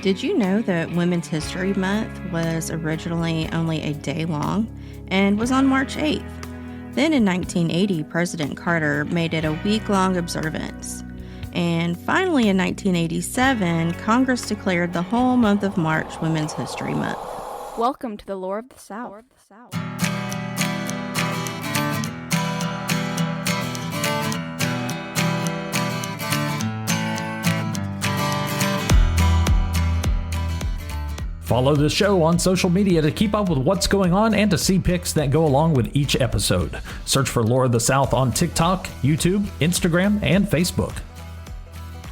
Did you know that Women's History Month was originally only a day long and was on March 8th? Then in 1980, President Carter made it a week-long observance. And finally in 1987, Congress declared the whole month of March Women's History Month. Welcome to the Lore of the South. Follow the show on social media to keep up with what's going on and to see pics that go along with each episode. Search for Lore of the South on TikTok, YouTube, Instagram, and Facebook.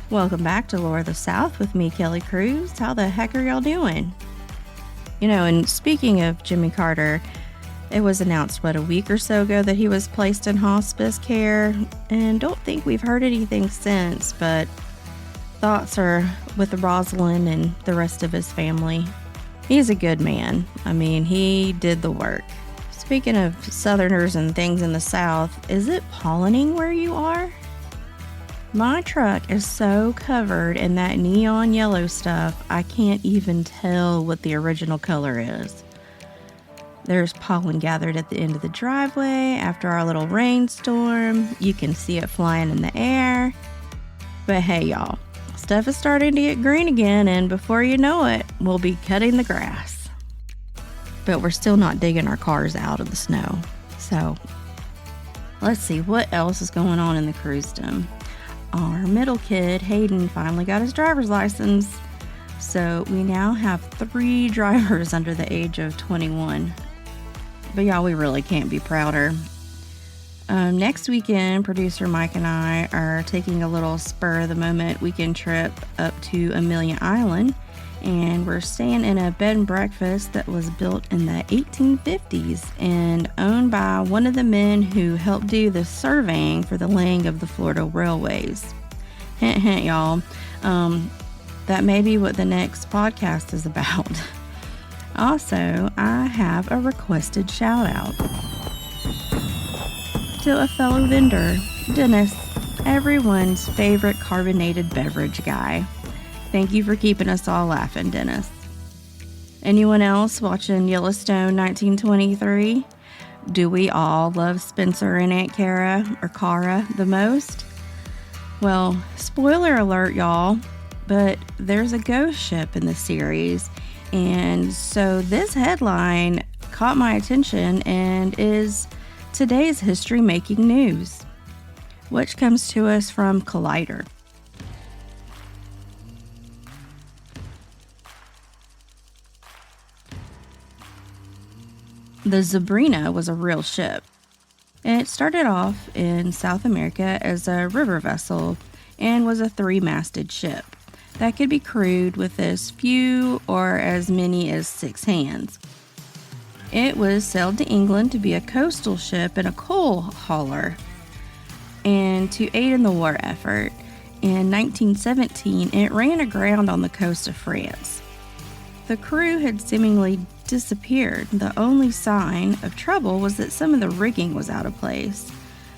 Welcome back to Lore of the South with me, Kelly Cruz. How the heck are y'all doing? And speaking of Jimmy Carter, it was announced, a week or so ago that he was placed in hospice care, and don't think we've heard anything since, but thoughts are with Rosalind and the rest of his family. He's a good man. He did the work. Speaking of Southerners and things in the South, is it pollinating where you are? My truck is so covered in that neon yellow stuff, I can't even tell what the original color is. There's pollen gathered at the end of the driveway after our little rainstorm. You can see it flying in the air. But hey, y'all. Stuff is starting to get green again, and before you know it, we'll be cutting the grass. But we're still not digging our cars out of the snow. So, let's see what else is going on in the cruisedom. Our middle kid, Hayden, finally got his driver's license. So, we now have 3 drivers under the age of 21. But y'all, we really can't be prouder. Next weekend, producer Mike and I are taking a little spur-of-the-moment weekend trip up to Amelia Island, and we're staying in a bed and breakfast that was built in the 1850s and owned by one of the men who helped do the surveying for the laying of the Florida railways. Hint, hint, y'all. That may be what the next podcast is about. Also, I have a requested shout-out to a fellow vendor, Dennis, everyone's favorite carbonated beverage guy. Thank you for keeping us all laughing, Dennis. Anyone else watching Yellowstone 1923? Do we all love Spencer and Aunt Cara the most? Well, spoiler alert, y'all, but there's a ghost ship in the series, and so this headline caught my attention and is today's history-making news, which comes to us from Collider. The Sabrina was a real ship. It started off in South America as a river vessel and was a 3-masted ship that could be crewed with as few or as many as 6 hands. It was sailed to England to be a coastal ship and a coal hauler, and to aid in the war effort. In 1917, it ran aground on the coast of France. The crew had seemingly disappeared. The only sign of trouble was that some of the rigging was out of place.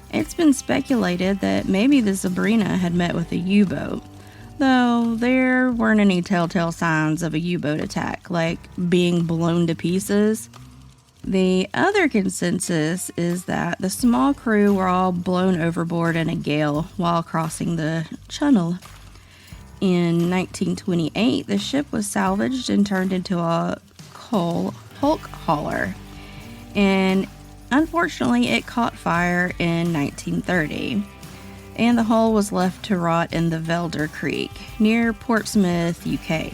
It's been speculated that maybe the Sabrina had met with a U-boat, though there weren't any telltale signs of a U-boat attack, like being blown to pieces. The other consensus is that the small crew were all blown overboard in a gale while crossing the channel. In 1928, the ship was salvaged and turned into a coal hulk hauler, and unfortunately it caught fire in 1930, and the hull was left to rot in the Velder Creek near Portsmouth, UK.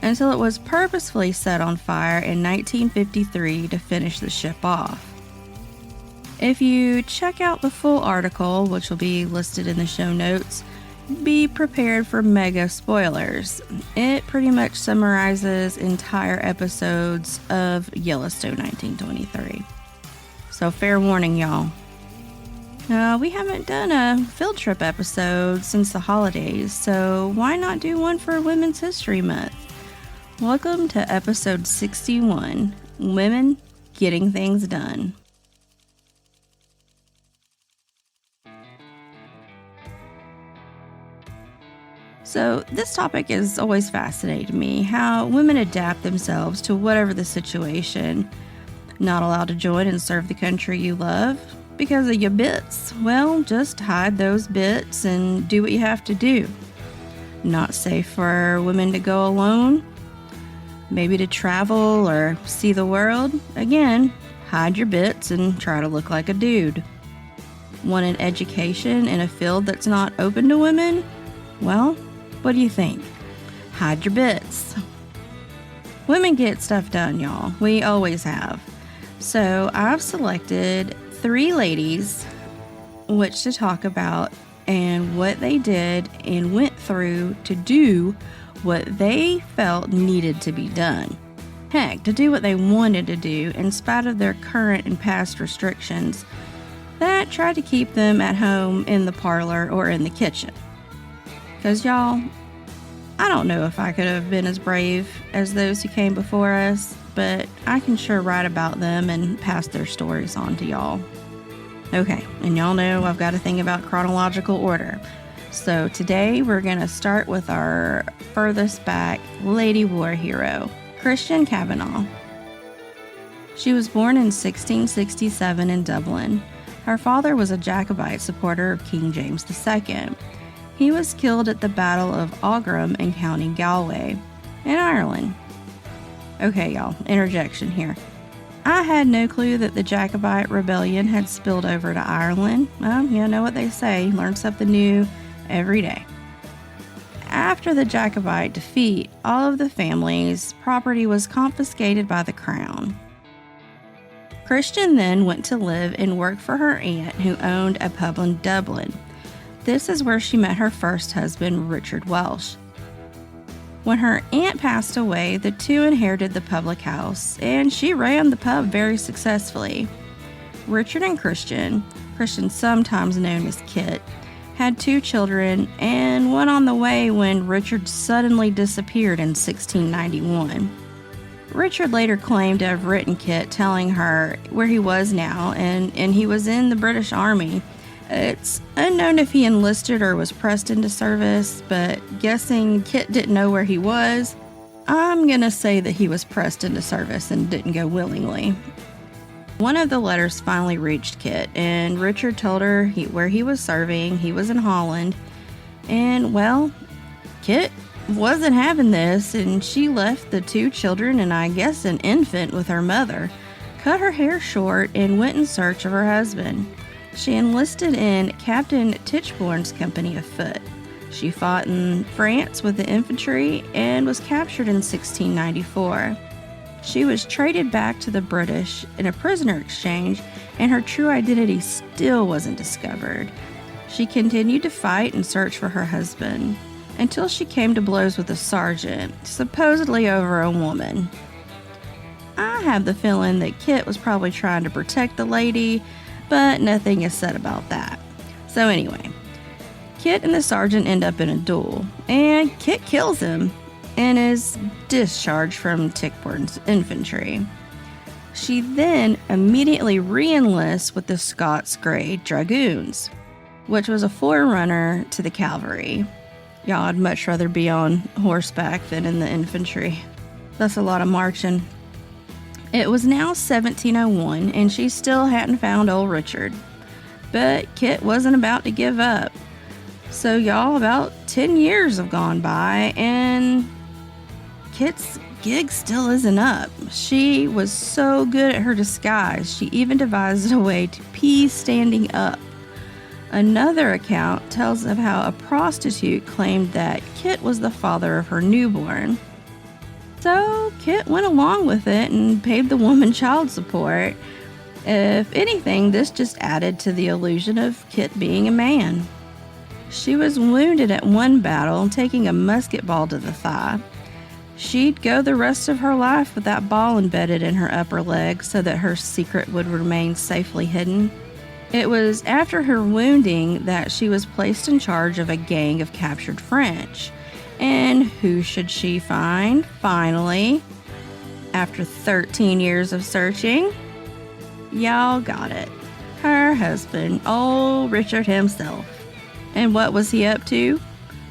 Until it was purposefully set on fire in 1953 to finish the ship off. If you check out the full article, which will be listed in the show notes, be prepared for mega spoilers. It pretty much summarizes entire episodes of Yellowstone 1923. So fair warning, y'all. We haven't done a field trip episode since the holidays, so why not do one for Women's History Month? Welcome to episode 61, Women Getting Things Done. So, this topic has always fascinated me, how women adapt themselves to whatever the situation. Not allowed to join and serve the country you love because of your bits? Well, just hide those bits and do what you have to do. Not safe for women to go alone? Maybe to travel or see the world? Again, hide your bits and try to look like a dude. Want an education in a field that's not open to women? Well, what do you think? Hide your bits. Women get stuff done, y'all. We always have. So I've selected 3 ladies which to talk about and what they did and went through to do what they felt needed to be done. Heck, to do what they wanted to do in spite of their current and past restrictions that tried to keep them at home in the parlor or in the kitchen. Because y'all, I don't know if I could have been as brave as those who came before us, but I can sure write about them and pass their stories on to y'all. Okay, and y'all know I've got a thing about chronological order. So today we're going to start with our furthest back lady war hero, Christian Kavanagh. She was born in 1667 in Dublin. Her father was a Jacobite supporter of King James II. He was killed at the Battle of Aughrim in County Galway, in Ireland. Okay, y'all, interjection here. I had no clue that the Jacobite rebellion had spilled over to Ireland. Well, you know what they say, learn something new every day. After the Jacobite defeat, all of the family's property was confiscated by the crown. Christian then went to live and work for her aunt who owned a pub in Dublin. This is where she met her first husband, Richard Welsh. When her aunt passed away, the two inherited the public house, and she ran the pub very successfully. Richard and Christian sometimes known as Kit, had 2 children and one on the way when Richard suddenly disappeared in 1691. Richard later claimed to have written Kit telling her where he was now, and he was in the British Army. It's unknown if he enlisted or was pressed into service, but guessing Kit didn't know where he was, I'm gonna say that he was pressed into service and didn't go willingly. One of the letters finally reached Kit, and Richard told her where he was serving. He was in Holland, and well, Kit wasn't having this, and she left the 2 children and I guess an infant with her mother, cut her hair short, and went in search of her husband. She enlisted in Captain Tichborne's company of foot. She fought in France with the infantry and was captured in 1694. She was traded back to the British in a prisoner exchange, and her true identity still wasn't discovered. She continued to fight and search for her husband until she came to blows with a sergeant, supposedly over a woman. I have the feeling that Kit was probably trying to protect the lady, but nothing is said about that. So anyway, Kit and the sergeant end up in a duel, and Kit kills him and is discharged from Tichborne's infantry. She then immediately re-enlists with the Scots Grey Dragoons, which was a forerunner to the cavalry. Y'all, I'd much rather be on horseback than in the infantry. That's a lot of marching. It was now 1701, and she still hadn't found old Richard. But Kit wasn't about to give up. So y'all, about 10 years have gone by, and Kit's gig still isn't up. She was so good at her disguise, she even devised a way to pee standing up. Another account tells of how a prostitute claimed that Kit was the father of her newborn. So Kit went along with it and paid the woman child support. If anything, this just added to the illusion of Kit being a man. She was wounded at one battle, taking a musket ball to the thigh. She'd go the rest of her life with that ball embedded in her upper leg so that her secret would remain safely hidden. It was after her wounding that she was placed in charge of a gang of captured French. And who should she find, finally? After 13 years of searching, y'all got it. Her husband, old Richard himself. And what was he up to?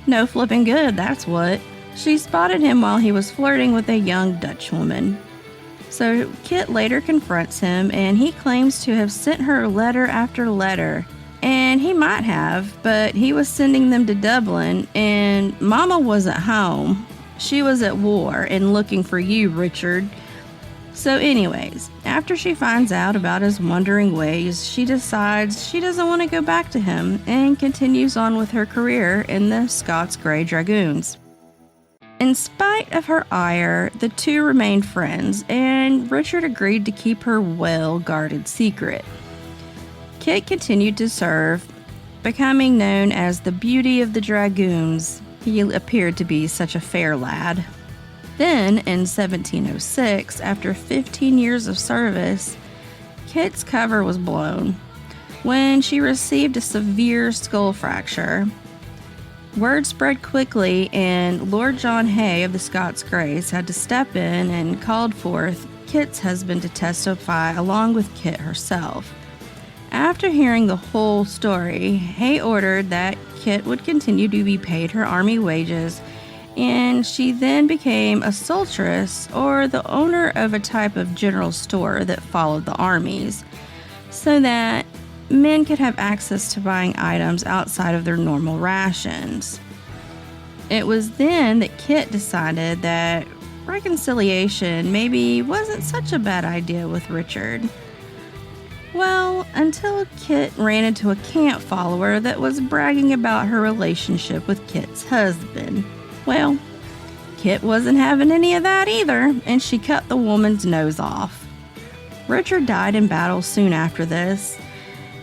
No flipping good, that's what. She spotted him while he was flirting with a young Dutch woman. So Kit later confronts him, and he claims to have sent her letter after letter. And he might have, but he was sending them to Dublin, and Mama wasn't home. She was at war and looking for you, Richard. So anyways, after she finds out about his wandering ways, she decides she doesn't want to go back to him and continues on with her career in the Scots Grey Dragoons. In spite of her ire, the two remained friends, and Richard agreed to keep her well-guarded secret. Kit continued to serve, becoming known as the Beauty of the Dragoons. He appeared to be such a fair lad. Then, in 1706, after 15 years of service, Kit's cover was blown when she received a severe skull fracture. Word spread quickly, and Lord John Hay of the Scots Greys had to step in and called forth Kit's husband to testify along with Kit herself. After hearing the whole story, Hay ordered that Kit would continue to be paid her army wages, and she then became a soldieress, or the owner of a type of general store that followed the armies, so that men could have access to buying items outside of their normal rations. It was then that Kit decided that reconciliation maybe wasn't such a bad idea with Richard. Well, until Kit ran into a camp follower that was bragging about her relationship with Kit's husband. Well, Kit wasn't having any of that either, and she cut the woman's nose off. Richard died in battle soon after this,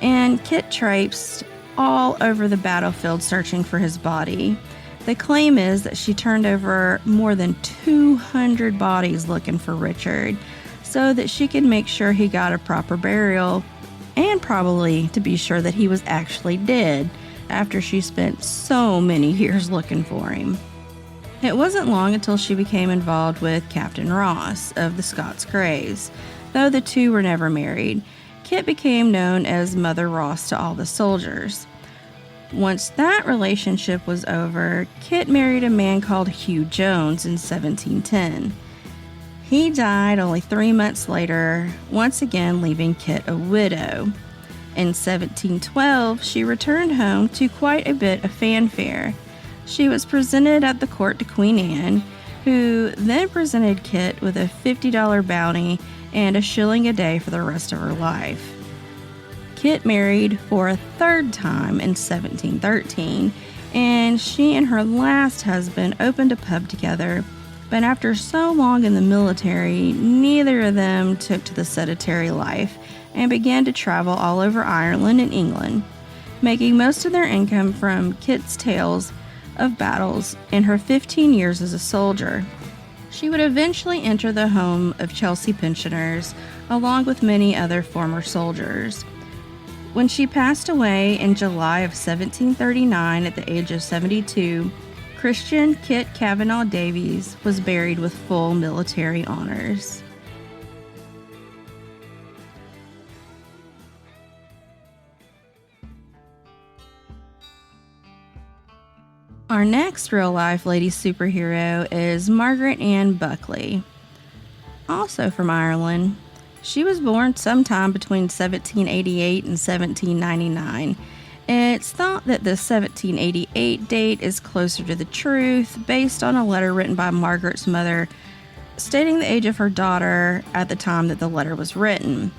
and Kit traipsed all over the battlefield searching for his body. The claim is that she turned over more than 200 bodies looking for Richard, so that she could make sure he got a proper burial, and probably to be sure that he was actually dead after she spent so many years looking for him. It wasn't long until she became involved with Captain Ross of the Scots Greys. Though the two were never married, Kit became known as Mother Ross to all the soldiers. Once that relationship was over, Kit married a man called Hugh Jones in 1710. He died only 3 months later, once again leaving Kit a widow. In 1712, she returned home to quite a bit of fanfare. She was presented at the court to Queen Anne, who then presented Kit with a $50 bounty and a shilling a day for the rest of her life. Kit married for a third time in 1713, and she and her last husband opened a pub together, but after so long in the military, neither of them took to the sedentary life and began to travel all over Ireland and England, making most of their income from Kit's tales of battles in her 15 years as a soldier. She would eventually enter the home of Chelsea pensioners, along with many other former soldiers. When she passed away in July of 1739 at the age of 72, Christian Kit Kavanaugh Davies was buried with full military honors. Our next real-life lady superhero is Margaret Ann Buckley, also from Ireland. She was born sometime between 1788 and 1799. It's thought that the 1788 date is closer to the truth, based on a letter written by Margaret's mother stating the age of her daughter at the time that the letter was written.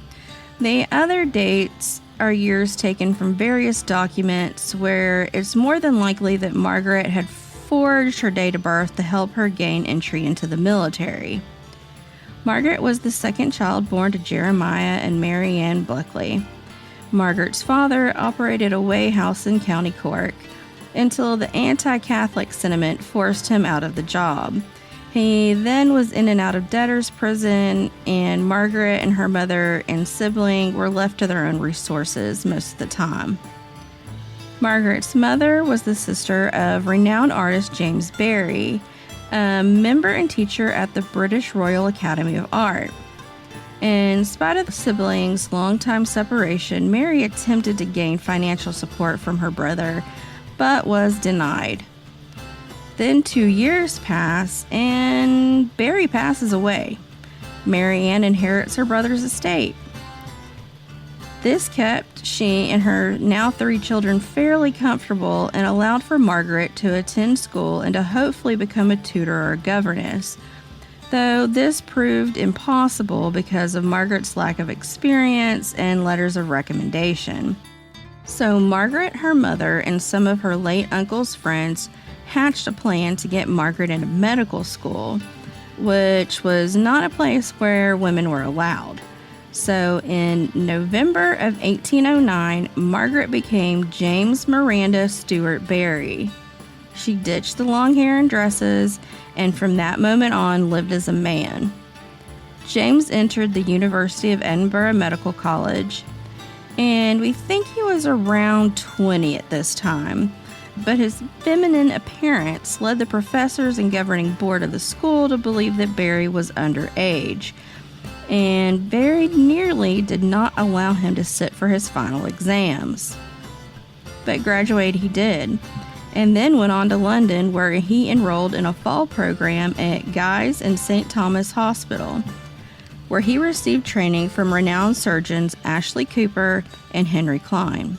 The other dates are years taken from various documents where it's more than likely that Margaret had forged her date of birth to help her gain entry into the military. Margaret was the second child born to Jeremiah and Mary Ann Buckley. Margaret's father operated a weigh house in County Cork until the anti-Catholic sentiment forced him out of the job. He then was in and out of debtor's prison, and Margaret and her mother and sibling were left to their own resources most of the time. Margaret's mother was the sister of renowned artist James Barry, a member and teacher at the British Royal Academy of Art. In spite of the siblings' long-time separation, Mary attempted to gain financial support from her brother, but was denied. Then 2 years pass, and Barry passes away. Mary Ann inherits her brother's estate. This kept she and her now 3 children fairly comfortable and allowed for Margaret to attend school and to hopefully become a tutor or a governess, though this proved impossible because of Margaret's lack of experience and letters of recommendation. So Margaret, her mother, and some of her late uncle's friends hatched a plan to get Margaret into medical school, which was not a place where women were allowed. So in November of 1809, Margaret became James Miranda Stewart Barry. She ditched the long hair and dresses, and from that moment on lived as a man. James entered the University of Edinburgh Medical College, and we think he was around 20 at this time. But his feminine appearance led the professors and governing board of the school to believe that Barry was underage, and very nearly did not allow him to sit for his final exams. But graduate he did, and then went on to London, where he enrolled in a fall program at Guy's and St. Thomas Hospital, where he received training from renowned surgeons Ashley Cooper and Henry Klein.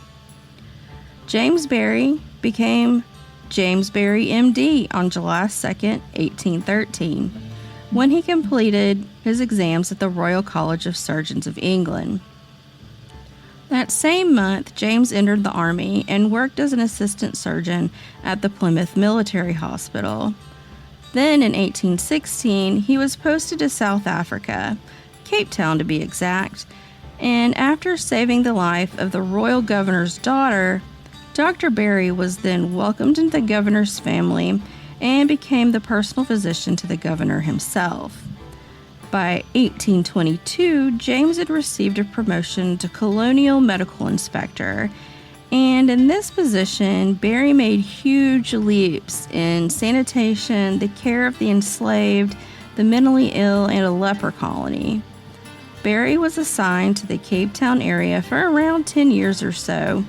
James Barry became James Barry MD on July 2nd, 1813, when he completed his exams at the Royal College of Surgeons of England. That same month, James entered the Army and worked as an assistant surgeon at the Plymouth Military Hospital. Then in 1816, he was posted to South Africa, Cape Town to be exact, and after saving the life of the royal governor's daughter, Dr. Barry was then welcomed into the governor's family and became the personal physician to the governor himself. By 1822, James had received a promotion to colonial medical inspector, and in this position, Barry made huge leaps in sanitation, the care of the enslaved, the mentally ill, and a leper colony. Barry was assigned to the Cape Town area for around 10 years or so,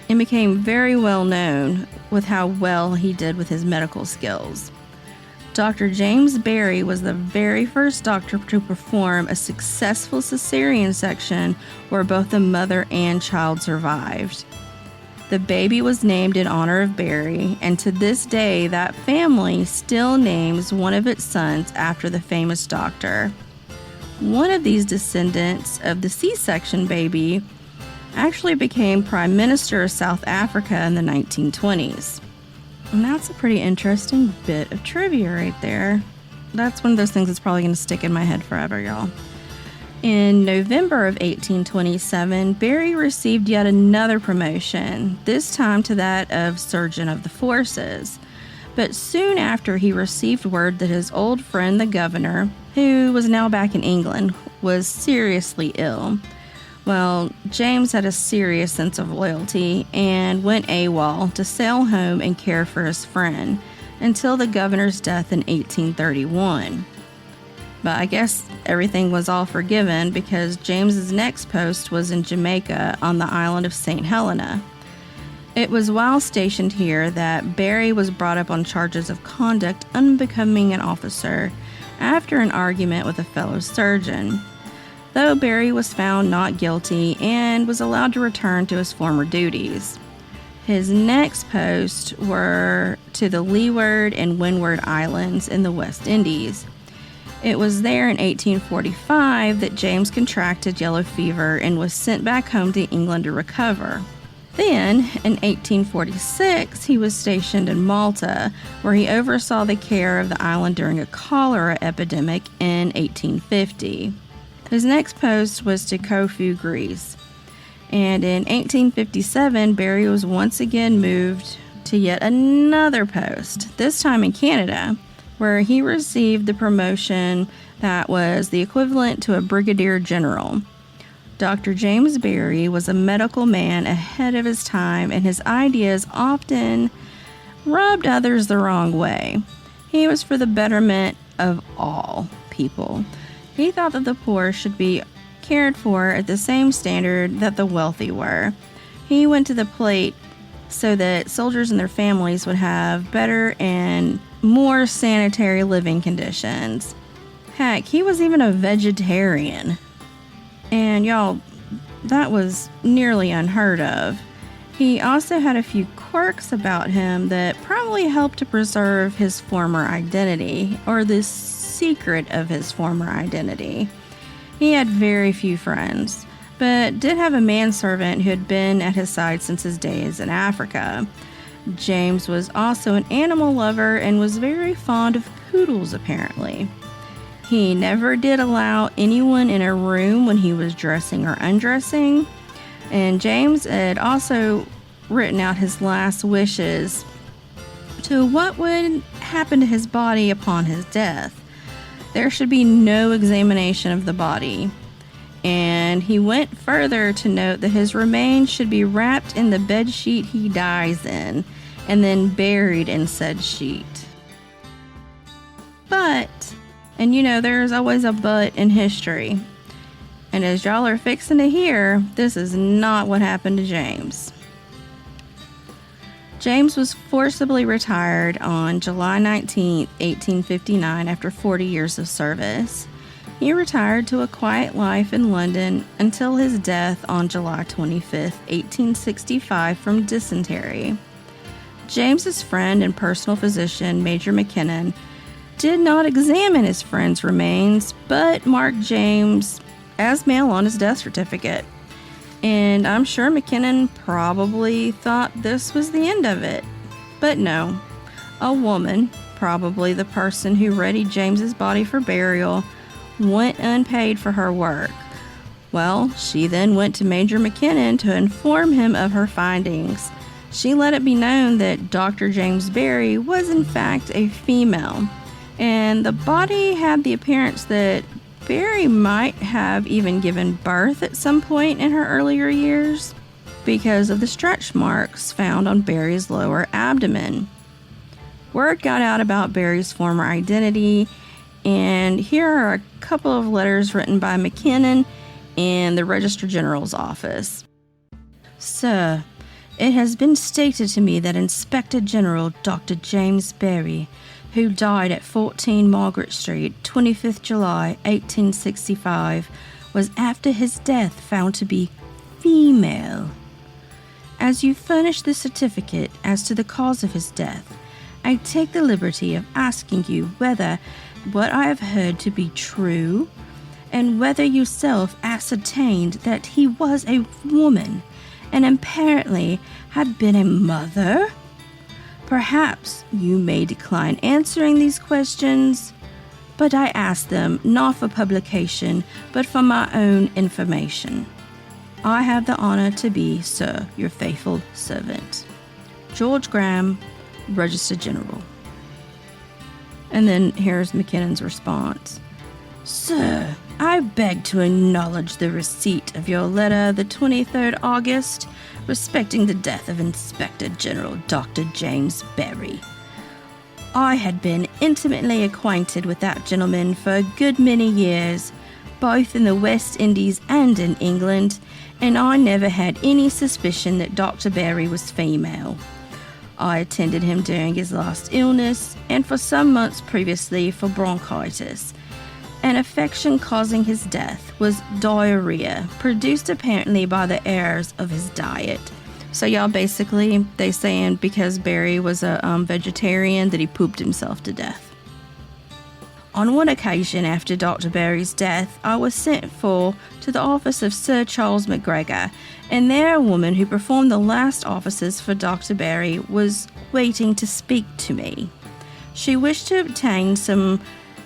and became very well known with how well he did with his medical skills. Dr. James Barry was the very first doctor to perform a successful cesarean section where both the mother and child survived. The baby was named in honor of Barry, and to this day, that family still names one of its sons after the famous doctor. One of these descendants of the C-section baby actually became Prime Minister of South Africa in the 1920s. And that's a pretty interesting bit of trivia right there. That's one of those things that's probably going to stick in my head forever, y'all. In November of 1827, Barry received yet another promotion, this time to that of Surgeon of the Forces. But soon after, he received word that his old friend, the governor, who was now back in England, was seriously ill. Well, James had a serious sense of loyalty and went AWOL to sail home and care for his friend until the governor's death in 1831. But I guess everything was all forgiven because James's next post was in Jamaica on the island of St. Helena. It was while stationed here that Barry was brought up on charges of conduct unbecoming an officer after an argument with a fellow surgeon, though Barry was found not guilty and was allowed to return to his former duties. His next posts were to the Leeward and Windward Islands in the West Indies. It was there in 1845 that James contracted yellow fever and was sent back home to England to recover. Then, in 1846, he was stationed in Malta, where he oversaw the care of the island during a cholera epidemic in 1850. His next post was to Corfu, Greece. And in 1857, Barry was once again moved to yet another post, this time in Canada, where he received the promotion that was the equivalent to a brigadier general. Dr. James Barry was a medical man ahead of his time, and his ideas often rubbed others the wrong way. He was for the betterment of all people. He thought that the poor should be cared for at the same standard that the wealthy were. He went to the plate so that soldiers and their families would have better and more sanitary living conditions. Heck, he was even a vegetarian. And y'all, that was nearly unheard of. He also had a few quirks about him that probably helped to preserve his former identity, or the secret of his former identity. He had very few friends, but did have a manservant who had been at his side since his days in Africa. James was also an animal lover and was very fond of poodles, apparently. He never did allow anyone in a room when he was dressing or undressing. And James had also written out his last wishes to what would happen to his body upon his death. There should be no examination of the body. And he went further to note that his remains should be wrapped in the bedsheet he dies in and then buried in said sheet. But, and you know, there's always a but in history. And as y'all are fixing to hear, this is not what happened to James. James was forcibly retired on July 19, 1859, after 40 years of service. He retired to a quiet life in London until his death on July 25, 1865, from dysentery. James's friend and personal physician, Major McKinnon, did not examine his friend's remains, but marked James as male on his death certificate. And I'm sure McKinnon probably thought this was the end of it. But no, a woman, probably the person who readied James's body for burial, went unpaid for her work. Well, she then went to Major McKinnon to inform him of her findings. She let it be known that Dr. James Berry was in fact a female, and the body had the appearance that Berry might have even given birth at some point in her earlier years because of the stretch marks found on Berry's lower abdomen. Word got out about Berry's former identity, and here are a couple of letters written by McKinnon in the Registrar General's office. Sir, it has been stated to me that Inspector General Dr. James Berry, who died at 14 Margaret Street, 25th July, 1865, was after his death found to be female. As you furnish the certificate as to the cause of his death, I take the liberty of asking you whether what I have heard to be true, and whether yourself ascertained that he was a woman, and apparently had been a mother. Perhaps you may decline answering these questions, but I ask them not for publication, but for my own information. I have the honor to be, sir, your faithful servant, George Graham, Register General. And then here's McKinnon's response. Sir, I beg to acknowledge the receipt of your letter the 23rd August respecting the death of Inspector General Dr. James Berry. I had been intimately acquainted with that gentleman for a good many years, both in the West Indies and in England, and I never had any suspicion that Dr. Berry was female. I attended him during his last illness and for some months previously for bronchitis. An affection causing his death was diarrhea, produced apparently by the errors of his diet. So y'all, basically, they saying because Berry was a vegetarian that he pooped himself to death. On one occasion after Dr. Berry's death, I was sent for to the office of Sir Charles McGregor, and there a woman who performed the last offices for Dr. Berry was waiting to speak to me. She wished to obtain some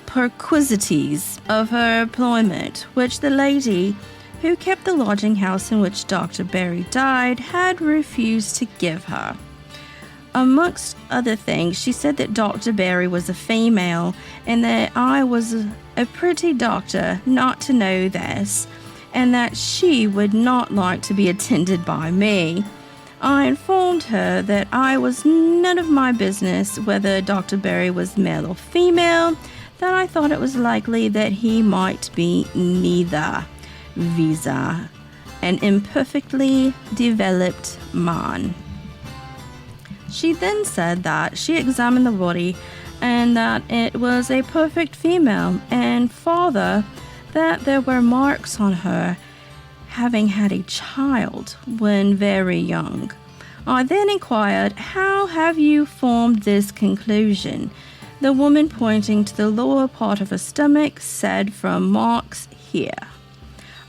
perquisites of her employment, which the lady who kept the lodging house in which Dr. Berry died had refused to give her. Amongst other things, she said that Dr. Berry was a female and that I was a pretty doctor not to know this, and that she would not like to be attended by me. I informed her that I was none of my business whether Dr. Berry was male or female, that I thought it was likely that he might be neither, viz. An imperfectly developed man. She then said that she examined the body and that it was a perfect female, and farther, that there were marks on her having had a child when very young. I then inquired, "How have you formed this conclusion?" The woman, pointing to the lower part of her stomach, said, "From marks here.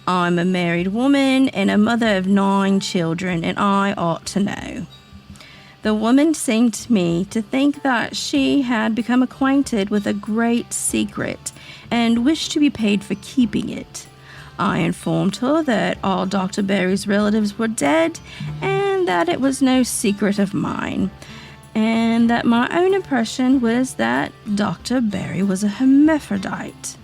I'm a married woman and a mother of 9 children, and I ought to know." The woman seemed to me to think that she had become acquainted with a great secret and wished to be paid for keeping it. I informed her that all Dr. Barry's relatives were dead and that it was no secret of mine, and that my own impression was that Dr. Barry was a hermaphrodite.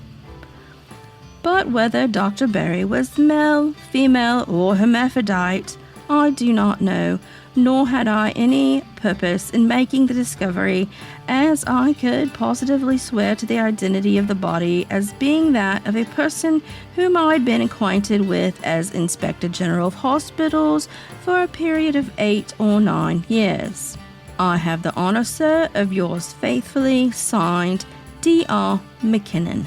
But whether Dr. Barry was male, female, or hermaphrodite, I do not know, nor had I any purpose in making the discovery, as I could positively swear to the identity of the body as being that of a person whom I had been acquainted with as Inspector General of Hospitals for a period of 8 or 9 years. I have the honor, sir, of yours faithfully, signed, D.R. McKinnon.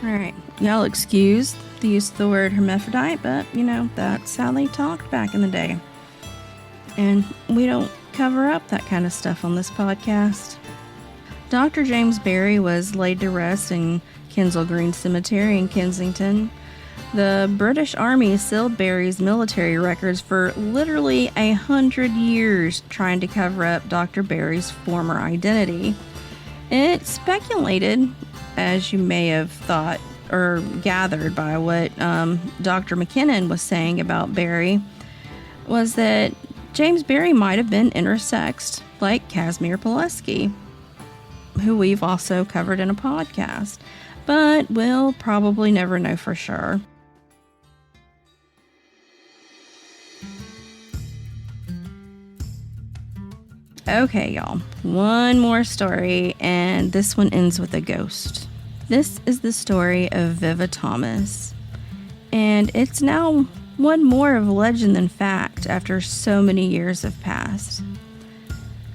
Alright, y'all excuse the use of the word hermaphrodite, but, that's how they talked back in the day. And we don't cover up that kind of stuff on this podcast. Dr. James Barry was laid to rest in Kensal Green Cemetery in Kensington. The British Army sealed Barry's military records for literally 100 years, trying to cover up Dr. Barry's former identity. It's speculated, as you may have thought or gathered by what Dr. McKinnon was saying about Barry, was that James Barry might have been intersexed, like Casimir Pulaski, who we've also covered in a podcast, but we'll probably never know for sure. Okay, y'all, one more story, and this one ends with a ghost. This is the story of Viva Thomas, and it's now one more of legend than fact after so many years have passed.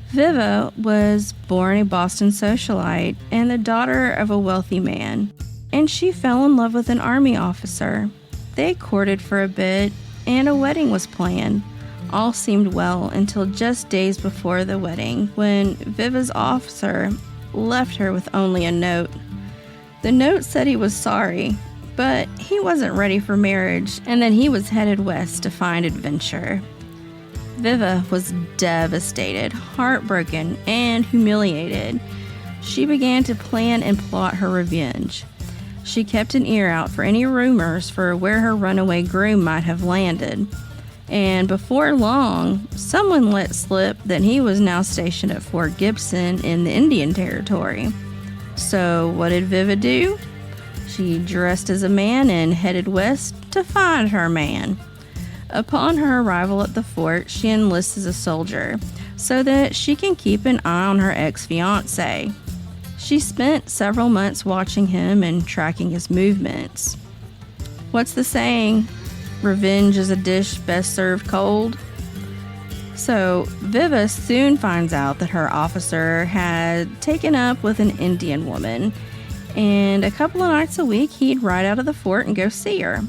Viva was born a Boston socialite and the daughter of a wealthy man, and she fell in love with an army officer. They courted for a bit, and a wedding was planned. All seemed well until just days before the wedding, when Viva's officer left her with only a note. The note said he was sorry, but he wasn't ready for marriage, and that he was headed west to find adventure. Viva was devastated, heartbroken, and humiliated. She began to plan and plot her revenge. She kept an ear out for any rumors for where her runaway groom might have landed. And before long, someone let slip that he was now stationed at Fort Gibson in the Indian Territory. So what did Viva do? She dressed as a man and headed west to find her man. Upon her arrival at the fort, she enlists as a soldier so that she can keep an eye on her ex-fiancé. She spent several months watching him and tracking his movements. What's the saying? Revenge is a dish best served cold. So Viva soon finds out that her officer had taken up with an Indian woman, and a couple of nights a week he'd ride out of the fort and go see her.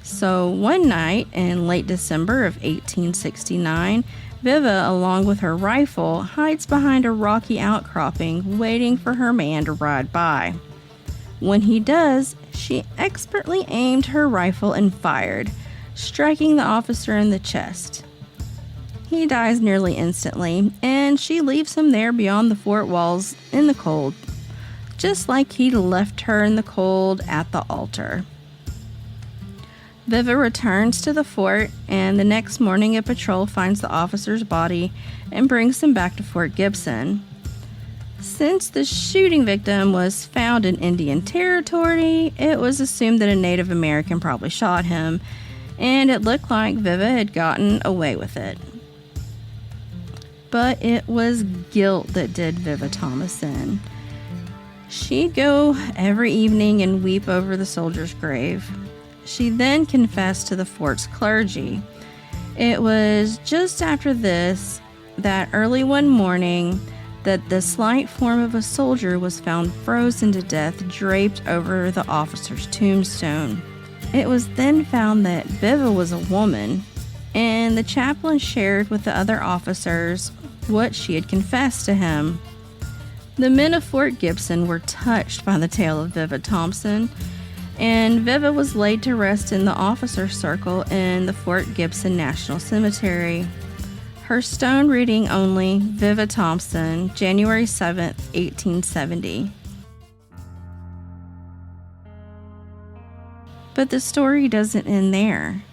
So one night in late December of 1869, Viva, along with her rifle, hides behind a rocky outcropping, waiting for her man to ride by. When he does, she expertly aimed her rifle and fired, striking the officer in the chest. He dies nearly instantly, and she leaves him there beyond the fort walls in the cold, just like he'd left her in the cold at the altar. Viva returns to the fort, and the next morning a patrol finds the officer's body and brings him back to Fort Gibson. Since the shooting victim was found in Indian Territory, it was assumed that a Native American probably shot him, and it looked like Viva had gotten away with it. But it was guilt that did Viva Thomas in. She'd go every evening and weep over the soldier's grave. She then confessed to the fort's clergy. It was just after this that early one morning, that the slight form of a soldier was found frozen to death draped over the officer's tombstone. It was then found that Viva was a woman, and the chaplain shared with the other officers what she had confessed to him. The men of Fort Gibson were touched by the tale of Viva Thompson, and Viva was laid to rest in the officer's circle in the Fort Gibson National Cemetery. Her stone reading only, Viva Thompson, January 7th, 1870. But the story doesn't end there.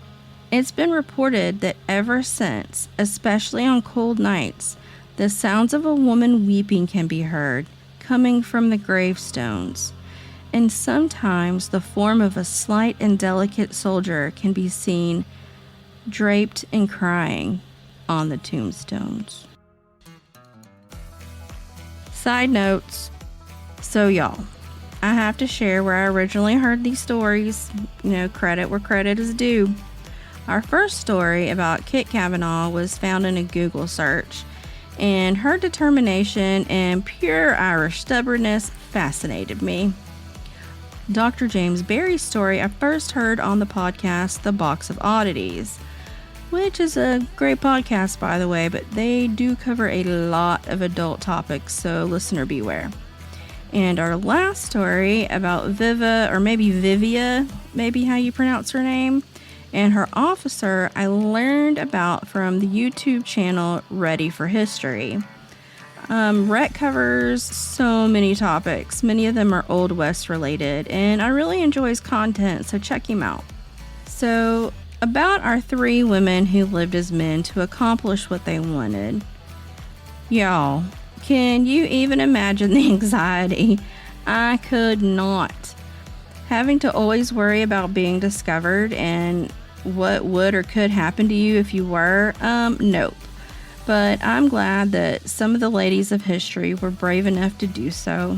It's been reported that ever since, especially on cold nights, the sounds of a woman weeping can be heard, coming from the gravestones. And sometimes the form of a slight and delicate soldier can be seen draped and crying on the tombstones. Side notes. So y'all, I have to share where I originally heard these stories. Credit where credit is due. Our first story about Kit Kavanaugh was found in a Google search, and her determination and pure Irish stubbornness fascinated me. Dr. James Barry's story I first heard on the podcast The Box of Oddities, which is a great podcast, by the way, but they do cover a lot of adult topics, so listener beware. And our last story about Viva, or maybe Vivia, maybe how you pronounce her name, and her officer, I learned about from the YouTube channel Ready for History. Rhett covers so many topics. Many of them are Old West related, and I really enjoy his content, so check him out. So, about our 3 women who lived as men to accomplish what they wanted. Y'all, can you even imagine the anxiety? I could not. Having to always worry about being discovered and what would or could happen to you if you were, nope. But I'm glad that some of the ladies of history were brave enough to do so.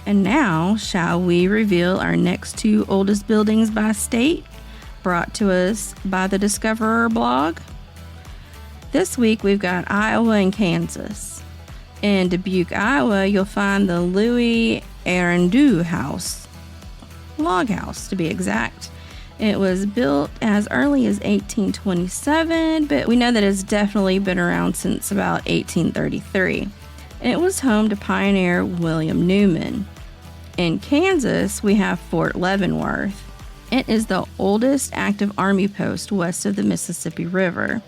And now, shall we reveal our next 2 oldest buildings by state, brought to us by the Discoverer blog? This week we've got Iowa and Kansas. In Dubuque, Iowa, you'll find the Louis Arendue House, log house to be exact. It was built as early as 1827, but we know that it's definitely been around since about 1833. It was home to pioneer William Newman. In Kansas, we have Fort Leavenworth. It is the oldest active Army post west of the Mississippi River.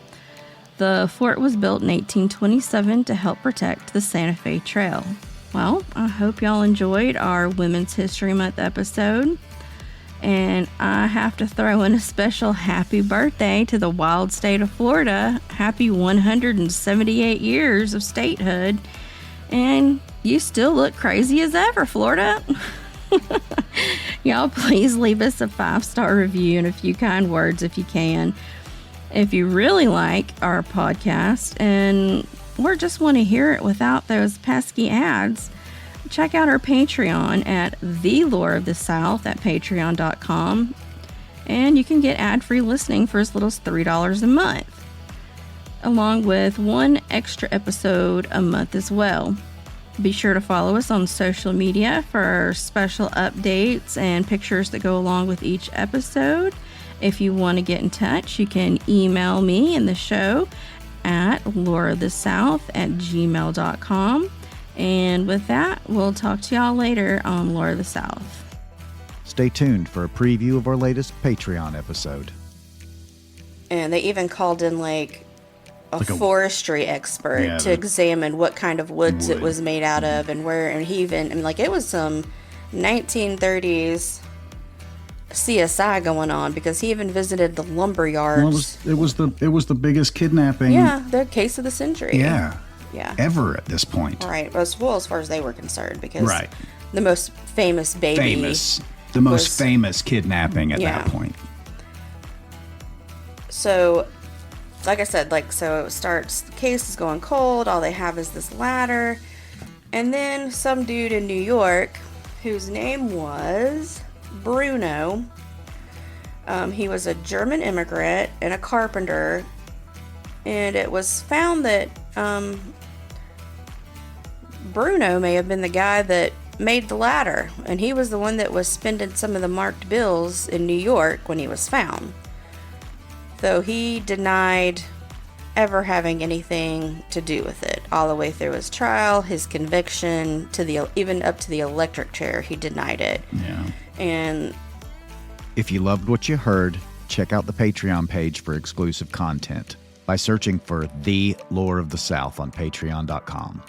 The fort was built in 1827 to help protect the Santa Fe Trail. Well, I hope y'all enjoyed our Women's History Month episode. And I have to throw in a special happy birthday to the wild state of Florida. Happy 178 years of statehood. And you still look crazy as ever, Florida. Y'all please leave us a 5-star review and a few kind words if you can. If you really like our podcast and or just want to hear it without those pesky ads, check out our Patreon at The Lore of the South at patreon.com, and you can get ad-free listening for as little as $3 a month, along with 1 extra episode a month as well. Be sure to follow us on social media for special updates and pictures that go along with each episode. If you want to get in touch, you can email me and the show at loreofthesouth@gmail.com. And with that, we'll talk to y'all later on Lore of the South. Stay tuned for a preview of our latest Patreon episode. And they even called in like a forestry expert to examine what kind of woods it was made out of and where, and he even, it was some 1930s CSI going on, because he even visited the lumber yards. Well, it was the biggest kidnapping. Yeah, the case of the century. Yeah. Yeah. Ever at this point. Right. As far as they were concerned, because the most famous baby. The most famous kidnapping at that point. So, like I said, so it starts, the case is going cold, all they have is this ladder, and then some dude in New York, whose name was Bruno, he was a German immigrant and a carpenter, and it was found that Bruno may have been the guy that made the ladder, and he was the one that was spending some of the marked bills in New York when he was found. Though he denied ever having anything to do with it all the way through his trial, his conviction, even up to the electric chair, he denied it. Yeah. And If you loved what you heard, check out the Patreon page for exclusive content by searching for The Lore of the South on patreon.com.